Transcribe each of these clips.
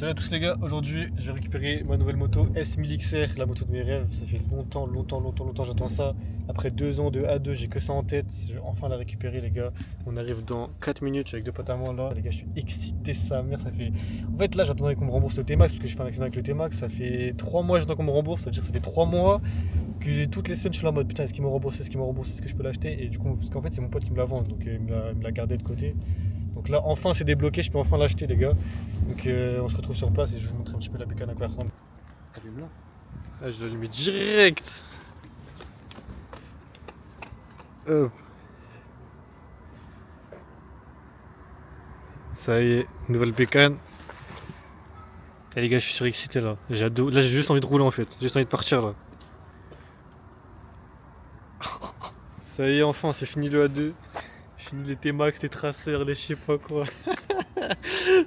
Salut à tous les gars, aujourd'hui j'ai récupéré ma nouvelle moto S1000XR, la moto de mes rêves. Ça fait longtemps j'attends ça. Après 2 ans de A2, j'ai que ça en tête, je vais enfin la récupérer les gars. On arrive dans 4 minutes, je suis avec 2 potes à moi là. Les gars, je suis excité sa mère, ça fait... En fait là j'attendais qu'on me rembourse le T-Max, parce que j'ai fait un accident avec le T-Max. Ça fait 3 mois j'attends qu'on me rembourse, ça veut dire que ça fait 3 mois que toutes les semaines je suis là en mode putain, est-ce qu'ils m'ont remboursé, est-ce que je peux l'acheter. Et du coup, parce qu'en fait c'est mon pote qui me la vend, donc il me l'a gardé de côté. Donc là enfin c'est débloqué, je peux enfin l'acheter les gars. Donc on se retrouve sur place et je vais vous montrer un petit peu la bécane à quoi elle ressemble. Allume là. Là je l'allume direct. Hop. Ça y est, nouvelle bécane. Et les gars, je suis surexcité là. Là j'ai juste envie de rouler en fait. J'ai juste envie de partir là. Ça y est, enfin c'est fini le A2. Fini les T-Max, les traceurs, les je sais pas quoi.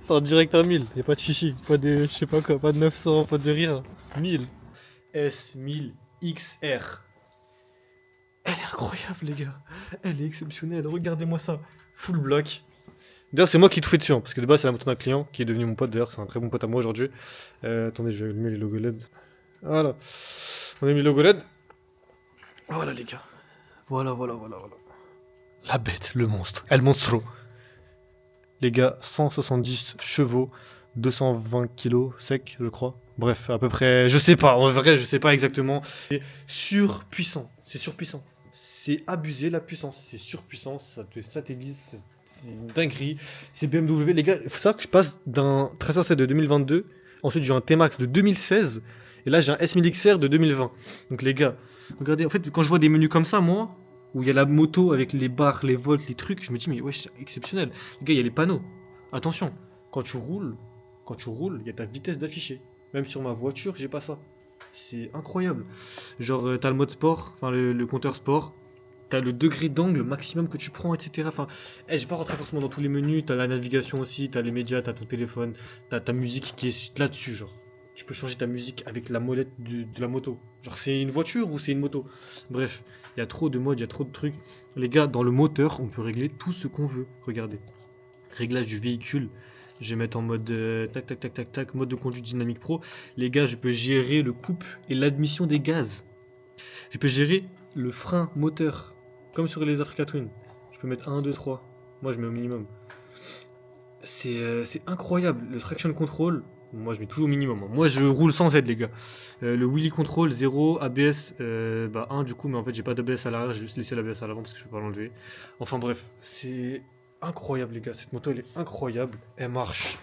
C'est en direct à 1000. Y'a pas de chichi, pas de je sais pas quoi, pas de 900, pas de rien. 1000. S1000XR. Elle est incroyable les gars. Elle est exceptionnelle. Regardez-moi ça. Full black. D'ailleurs c'est moi qui ai tout fait dessus hein, parce que de base c'est la moto d'un client qui est devenu mon pote d'ailleurs. C'est un très bon pote à moi aujourd'hui. Attendez, je vais allumer les logos LED. Voilà. On a mis le logo LED. Voilà les gars. Voilà. La bête, le monstre. El monstro. Les gars, 170 chevaux, 220 kilos sec, je crois. Bref, à peu près, je sais pas, en vrai, je sais pas exactement. C'est surpuissant, c'est abusé la puissance, c'est surpuissant, ça te satellise, c'est une dinguerie. C'est BMW, les gars, il faut savoir que je passe d'un Tracer 7 de 2022, ensuite j'ai un T-Max de 2016, et là j'ai un S1000XR de 2020. Donc les gars, regardez, en fait, quand je vois des menus comme ça, moi, où il y a la moto avec les barres, les volts, les trucs, je me dis mais ouais, c'est exceptionnel. Les gars, il y a les panneaux. Attention, quand tu roules, il y a ta vitesse d'afficher. Même sur ma voiture, j'ai pas ça. C'est incroyable. Genre, t'as le mode sport, enfin le compteur sport, t'as le degré d'angle maximum que tu prends, etc. Enfin, j'ai pas rentré forcément dans tous les menus, t'as la navigation aussi, t'as les médias, t'as ton téléphone, t'as ta musique qui est là-dessus, genre. Tu peux changer ta musique avec la molette de la moto. Genre, c'est une voiture ou c'est une moto? Bref, il y a trop de modes, il y a trop de trucs. Les gars, dans le moteur, on peut régler tout ce qu'on veut. Regardez. Réglage du véhicule. Je vais mettre en mode tac, mode de conduite dynamique pro. Les gars, je peux gérer le couple et l'admission des gaz. Je peux gérer le frein moteur, comme sur les Africa Twin. Je peux mettre 1, 2, 3. Moi, je mets au minimum. C'est incroyable. Le traction control, moi, je mets toujours au minimum. Moi, je roule sans aide, les gars. Le wheelie control, 0. ABS, 1 du coup, mais en fait, j'ai pas d'ABS à l'arrière. J'ai juste laissé l'ABS à l'avant parce que je peux pas l'enlever. Enfin, bref, c'est incroyable, les gars. Cette moto, elle est incroyable. Elle marche.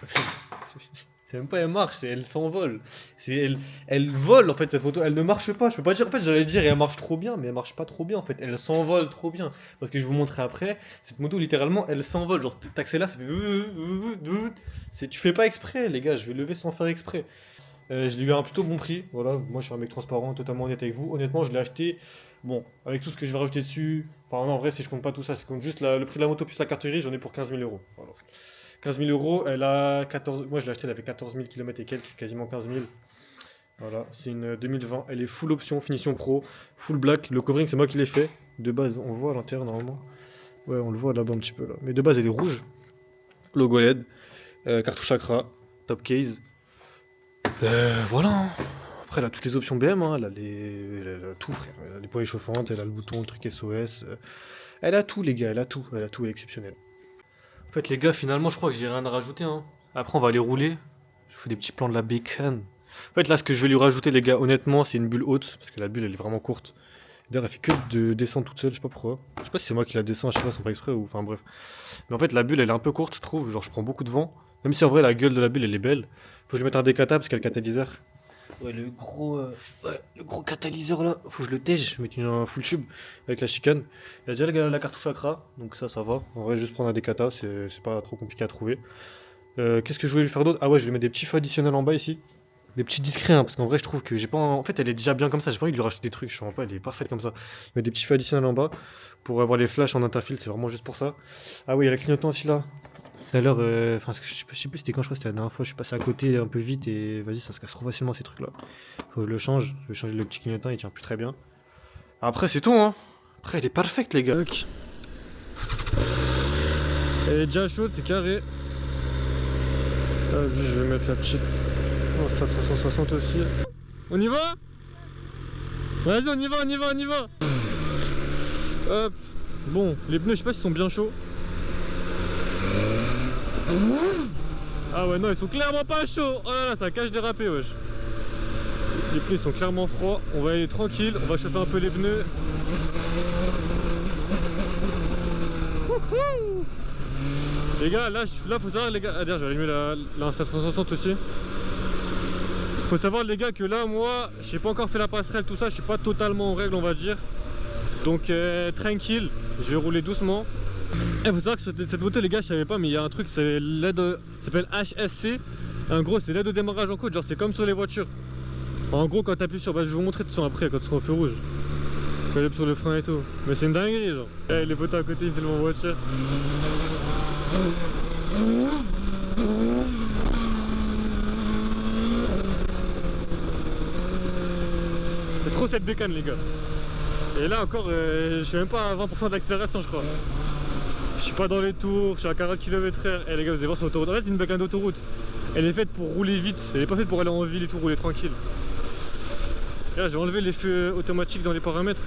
C'est même pas elle marche, c'est elle s'envole. Elle vole en fait cette moto, elle ne marche pas. Je peux pas dire, en fait j'allais dire elle marche trop bien, mais elle marche pas trop bien en fait. Elle s'envole trop bien. Parce que je vais vous montrer après, cette moto littéralement elle s'envole. Genre t'accélères, ça fait. Tu fais pas exprès les gars, je vais lever sans faire exprès. Je l'ai eu à un plutôt bon prix. Voilà, moi je suis un mec transparent, totalement honnête avec vous. Honnêtement, je l'ai acheté. Bon, avec tout ce que je vais rajouter dessus. Enfin non, en vrai, si je compte pas tout ça, si je compte juste le prix de la moto plus la carte grise, j'en ai pour 15 000 euros. Voilà. 15 000 euros, elle a 14... Moi je l'ai acheté, elle avait 14 000 km et quelques, quasiment 15 000. Voilà, c'est une 2020, elle est full option, finition pro, full black. Le covering c'est moi qui l'ai fait. De base, on voit à l'intérieur normalement. Ouais, on le voit là-bas un petit peu là. Mais de base elle est rouge. Logo LED, cartouche Acra, top case. Voilà. Après elle a toutes les options BM, hein. Elle a tout frère. Elle a les poignées chauffantes, elle a le bouton, le truc SOS. Elle a tout les gars, elle a tout, elle est exceptionnelle. En fait les gars, finalement je crois que j'ai rien à rajouter hein. Après on va aller rouler. Je fais des petits plans de la bécane. En fait là ce que je vais lui rajouter les gars, honnêtement c'est une bulle haute. Parce que la bulle elle est vraiment courte. D'ailleurs elle fait que de descendre toute seule, je sais pas pourquoi. Je sais pas si c'est moi qui la descends à chaque fois sans faire exprès ou enfin bref. Mais en fait la bulle elle est un peu courte je trouve, genre je prends beaucoup de vent. Même si en vrai la gueule de la bulle elle est belle. Faut que je mette un décata parce qu'il y a le catalyseur. Ouais, le gros catalyseur là, faut que je le tège, je mette un full tube avec la chicane. Il y a déjà la cartouche Acra, donc ça va. En vrai, juste prendre un décata, c'est pas trop compliqué à trouver. Qu'est-ce que je voulais lui faire d'autre? Ah ouais, je vais lui mettre des petits feux additionnels en bas ici. Des petits discrets, hein, parce qu'en vrai, je trouve que j'ai pas. En fait, elle est déjà bien comme ça, j'ai pas envie de lui rajouter des trucs, je sais pas, elle est parfaite comme ça. Je mets des petits feux additionnels en bas pour avoir les flashs en interfile, c'est vraiment juste pour ça. Ah oui, il y a la clignotant aussi là. Tout à l'heure, enfin, je sais plus c'était quand, je crois que c'était la dernière fois, je suis passé à côté un peu vite et vas-y, ça se casse trop facilement ces trucs là. Faut que je le change, je vais changer le petit clignotant, il tient plus très bien. Après, c'est tout, hein. Après, elle est parfaite, les gars. Elle est déjà chaude, c'est carré. Lui, je vais mettre la petite. Oh, c'est à 360 aussi. On y va? Vas-y, on y va, on y va, on y va. Hop. Bon, les pneus, je sais pas s'ils sont bien chauds. Ah ouais, non, ils sont clairement pas chauds. Oh là là, ça cache déraper, wesh. Les pneus sont clairement froids. On va aller tranquille, on va chauffer un peu les pneus. Wouhou. Les gars, là faut savoir les gars. Ah d'ailleurs, j'ai allumé la 360 aussi. Faut savoir les gars que là, moi, j'ai pas encore fait la passerelle, tout ça, je suis pas totalement en règle, on va dire. Donc tranquille, je vais rouler doucement. Et faut savoir que cette moto, les gars, je savais pas, mais il y a un truc, c'est l'aide, ça s'appelle HSC. En gros, c'est l'aide au démarrage en côte, genre c'est comme sur les voitures. En gros, quand t'appuies sur, bah, je vais vous montrer de toute façon après, quand tu seras au feu rouge. Tu appuies sur le frein et tout. Mais c'est une dinguerie, genre. Eh, les potos à côté, ils filment en voiture. C'est trop cette bécane, les gars. Et là encore, je suis même pas à 20% d'accélération, je crois. Je suis pas dans les tours, je suis à 40 km/h. Eh les gars, vous allez voir sur l'autoroute. En fait, c'est une bécane d'autoroute. Elle est faite pour rouler vite. Elle est pas faite pour aller en ville et tout, rouler tranquille. Et là, j'ai enlevé les feux automatiques dans les paramètres.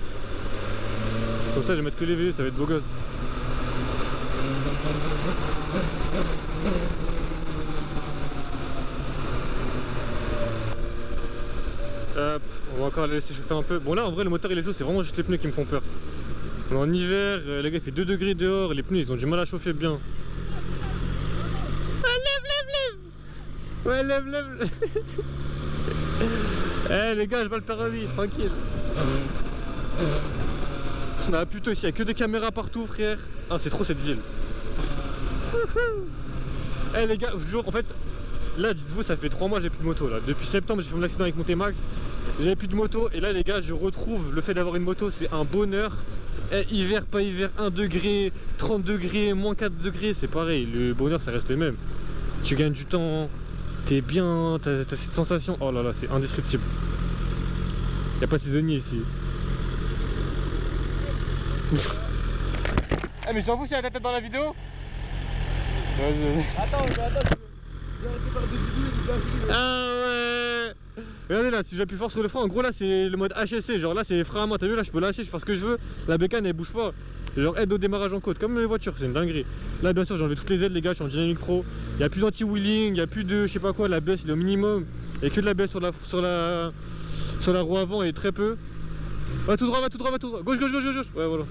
Comme ça, je vais mettre que les V, ça va être beau gosse. Hop, on va encore la laisser chauffer un peu. Bon là en vrai le moteur il est chaud, c'est vraiment juste les pneus qui me font peur. En hiver, les gars il fait 2 degrés dehors, les pneus ils ont du mal à chauffer bien. Ah, lève. Ouais lève. Eh les gars je vais le faire à vie, tranquille. Ah putain ici il y a que des caméras partout frère. Ah c'est trop cette ville. Eh les gars, je vous jure en fait. Là, dites-vous, ça fait 3 mois j'ai plus de moto là. Depuis septembre, j'ai fait mon accident avec mon T-Max. J'avais plus de moto et là les gars, je retrouve le fait d'avoir une moto, c'est un bonheur. Et hiver, pas hiver, 1 degré, 30 degrés, moins 4 degrés, c'est pareil. Le bonheur, ça reste le même. Tu gagnes du temps, t'es bien, t'as cette sensation. Oh là là, c'est indescriptible. Y a pas de saisonnier ici. Ah mais j'en fous si elle a ta tête dans la vidéo. Vas-y. Attends. Ah ouais. Regardez là, si j'appuie fort sur le frein, en gros là c'est le mode HSC, genre là c'est frein à main, t'as vu là je peux lâcher, je fais ce que je veux, la bécane elle bouge pas, genre aide au démarrage en côte, comme les voitures, c'est une dinguerie. Là bien sûr j'ai enlevé toutes les aides les gars, je suis en Dynamic Pro, il n'y a plus d'anti-wheeling, il n'y a plus de je sais pas quoi, la baisse il est au minimum, il n'y a que de la baisse sur la roue avant et très peu. Va tout droit, gauche, ouais voilà.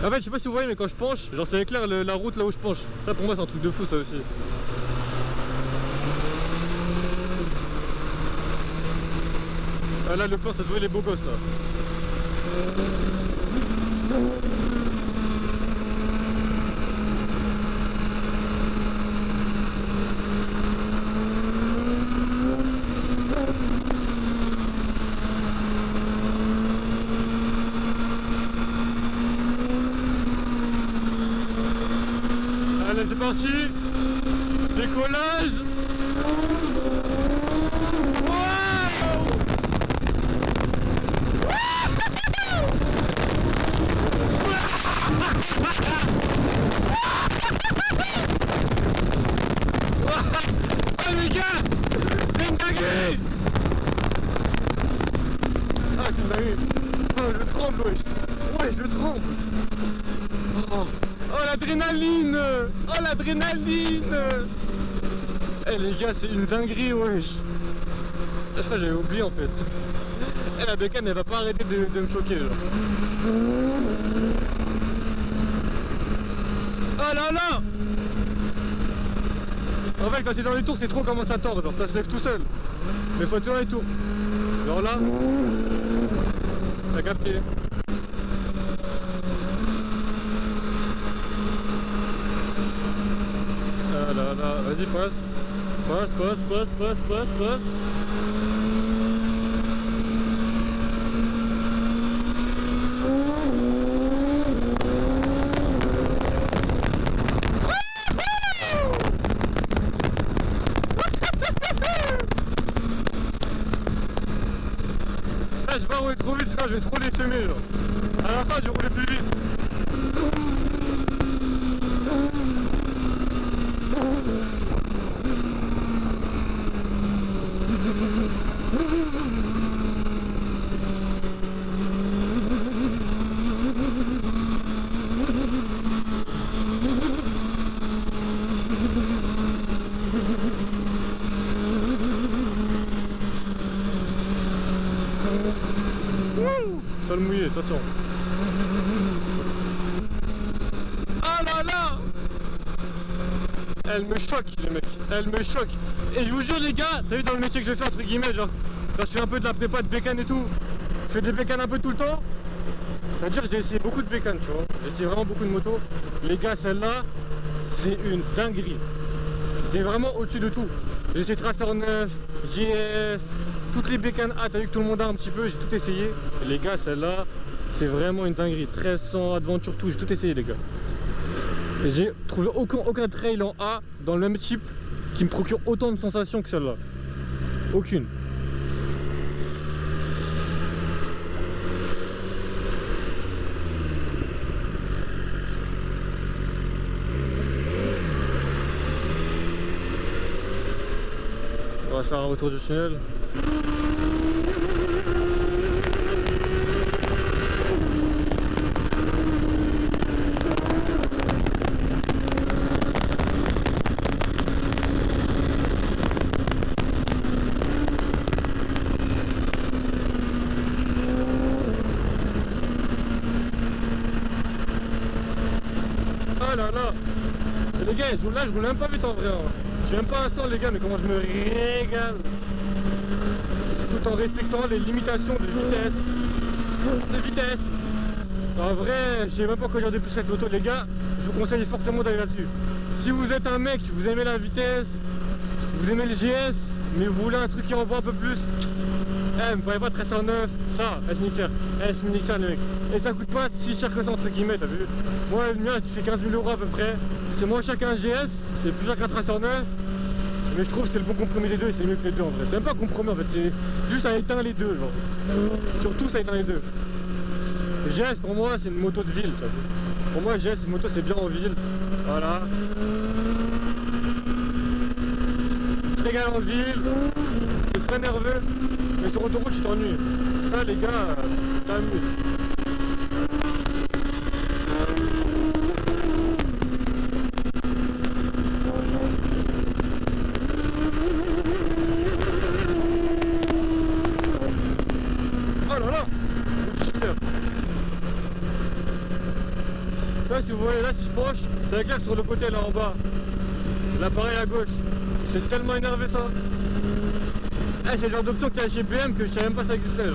En fait je sais pas si vous voyez mais quand je penche, genre ça éclaire la route là où je penche. Ça pour moi c'est un truc de fou ça aussi. Ah là le plan ça se voit les beaux gosses là. Allez c'est parti. Décollage. Oh les gars, c'est une dinguerie. Ah c'est une dinguerie. Oh je tremble wesh. Ouais je tremble. Oh l'adrénaline. Oh l'adrénaline. Eh les gars c'est une dinguerie wesh. Je crois que j'avais oublié en fait. Eh la bécane elle va pas arrêter de me choquer genre. Oh là là. En fait quand t'es dans les tours c'est trop comment ça tord, genre ça se lève tout seul. Mais faut être dans les tours. Genre là. T'as capté. Ah là là, vas-y passe. Passe. pas rouler trop vite, sinon je vais trop les semer genre. À la fin je vais rouler plus vite. Sol mouillé, attention. Ah là là! Elle me choque les mecs, elle me choque. Et je vous jure les gars, t'as vu dans le métier que je fais entre guillemets, genre quand je fais un peu de la prépa de bécane et tout, je fais des bécanes un peu tout le temps. C'est-à-dire j'ai essayé beaucoup de bécanes, tu vois. J'ai essayé vraiment beaucoup de motos. Les gars, celle-là, c'est une dinguerie. C'est vraiment au-dessus de tout. J'ai essayé Tracer 9, JS, toutes les bécanes A, t'as vu que tout le monde a un petit peu, j'ai tout essayé. Et les gars, celle-là, c'est vraiment une dinguerie. 1300, Adventure, tout, j'ai tout essayé les gars. Et j'ai trouvé aucun trail en A dans le même type qui me procure autant de sensations que celle-là. Aucune. On va faire un retour du tunnel. Ah là là. Et les gars, là je roule même pas vite en vrai. Hein. Je suis même pas à 100 les gars, mais comment je me régale. Tout en respectant les limitations de vitesse. En vrai, je sais même pas quoi dire de plus cette moto les gars. Je vous conseille fortement d'aller là-dessus. Si vous êtes un mec, vous aimez la vitesse, vous aimez le GS, mais vous voulez un truc qui envoie un peu plus, vous parlez pas de 1309, ça, S1000XR les mecs. Et ça coûte pas si cher que ça entre guillemets, t'as vu. Moi le mien je fais 15 000 € à peu près. C'est moins cher qu'un GS, c'est plus cher qu'un Tracer 9. Mais je trouve que c'est le bon compromis des deux et c'est mieux que les deux en vrai. C'est même pas un compromis en fait, c'est juste ça éteint les deux genre. Surtout ça éteint les deux. Le GS pour moi c'est une moto de ville, t'as vu. Pour moi GS une moto c'est bien en ville. Voilà. Très galère en ville, c'est très nerveux. Mais sur autoroute je t'ennuie. Ça les gars, t'amuses. Oh là là, le shifter. Là si vous voyez là si je penche, c'est clair sur le côté là en bas. L'appareil à gauche. C'est tellement énervé ça. C'est le genre d'option qu'il y a chez BM que je savais même pas ça existait là.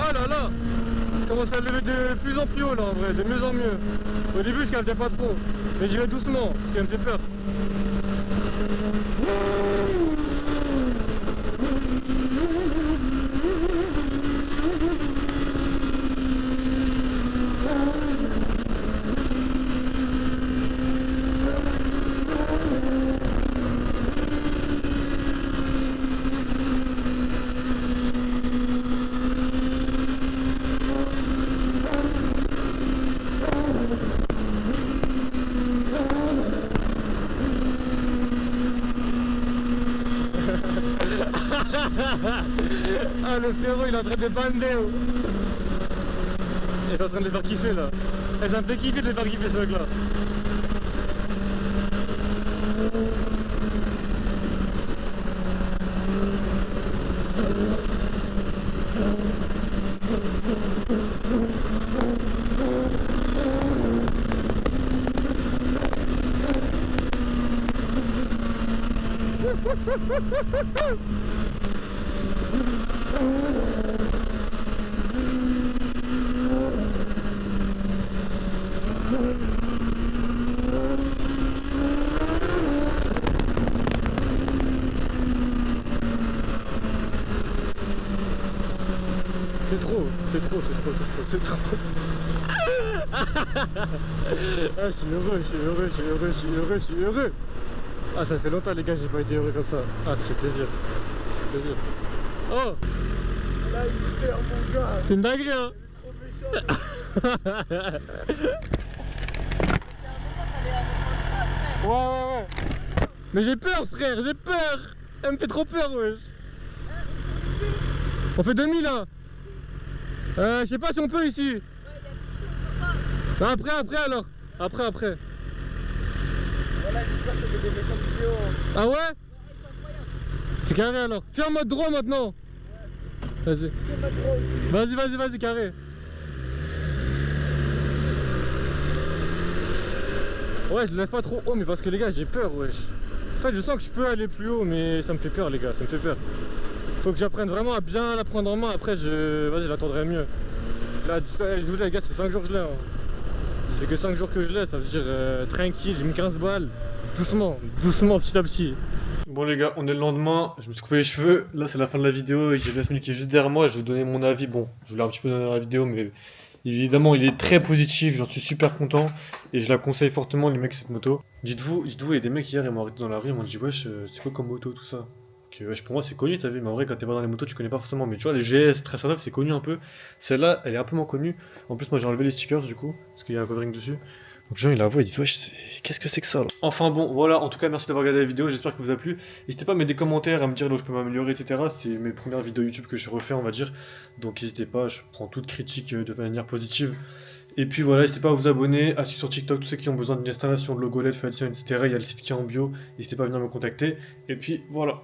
Ah là là, je commence à lever de plus en plus haut là en vrai, de mieux en mieux. Au début je captais pas trop, mais j'y vais doucement, parce qu'elle me fait peur. Ah le frérot il est en train de bander oh. Il est en train de les faire kiffer là. Et ça me fait kiffer de les faire kiffer ce mec là. c'est trop, c'est trop, c'est trop, c'est trop. Ah, je suis heureux, je suis heureux, je suis heureux, je suis heureux, je suis heureux. Ah, ça fait longtemps les gars, j'ai pas été heureux comme ça. Ah, c'est plaisir. Plaisir. Oh, Là, il perd mon gars. c'est une dinguerie, hein. Trop méchant. Ouais. Mais j'ai peur, frère, j'ai peur. Elle me fait trop peur, wesh. On fait 2000 là. Je sais pas si on peut ici. Après alors. Après. Voilà, j'espère que tu fais des méchants vidéos. Ah ouais? C'est carré alors. Fais en mode droit maintenant. Vas-y. Vas-y, carré. Ouais, je le lève pas trop haut, mais parce que les gars, j'ai peur, wesh. En fait, je sens que je peux aller plus haut, mais ça me fait peur, les gars, ça me fait peur. Faut que j'apprenne vraiment à bien la prendre en main, après, vas-y, je l'attendrai mieux. Là, je vous dis, les gars, ça fait 5 jours que je l'ai. Hein. C'est que 5 jours que je l'ai, ça veut dire tranquille, j'ai mis 15 balles. Doucement, petit à petit. Bon les gars, on est le lendemain, je me suis coupé les cheveux, là c'est la fin de la vidéo et j'ai Yasmine qui est juste derrière moi, je vais vous donner mon avis, bon, je vous l'ai un petit peu donné dans la vidéo, mais évidemment il est très positif, j'en suis super content et je la conseille fortement les mecs cette moto. Dites-vous, il y a des mecs hier, ils m'ont arrêté dans la rue, ils m'ont dit wesh, c'est quoi comme moto tout ça? Que, wesh, pour moi c'est connu, t'as vu, mais en vrai quand t'es pas dans les motos tu connais pas forcément, mais tu vois les GS 1309 c'est connu un peu, celle-là elle est un peu moins connue, en plus moi j'ai enlevé les stickers du coup, parce qu'il y a un covering dessus. Donc les gens ils la voient ils disent wesh qu'est-ce que c'est que ça là. Enfin bon voilà, en tout cas merci d'avoir regardé la vidéo, j'espère que vous a plu. N'hésitez pas à mettre des commentaires, à me dire là où je peux m'améliorer etc. C'est mes premières vidéos YouTube que je refais on va dire. Donc n'hésitez pas, je prends toute critique de manière positive. Et puis voilà, n'hésitez pas à vous abonner, à suivre sur TikTok tous ceux qui ont besoin d'une installation de logo LED, etc. Il y a le site qui est en bio, n'hésitez pas à venir me contacter. Et puis voilà.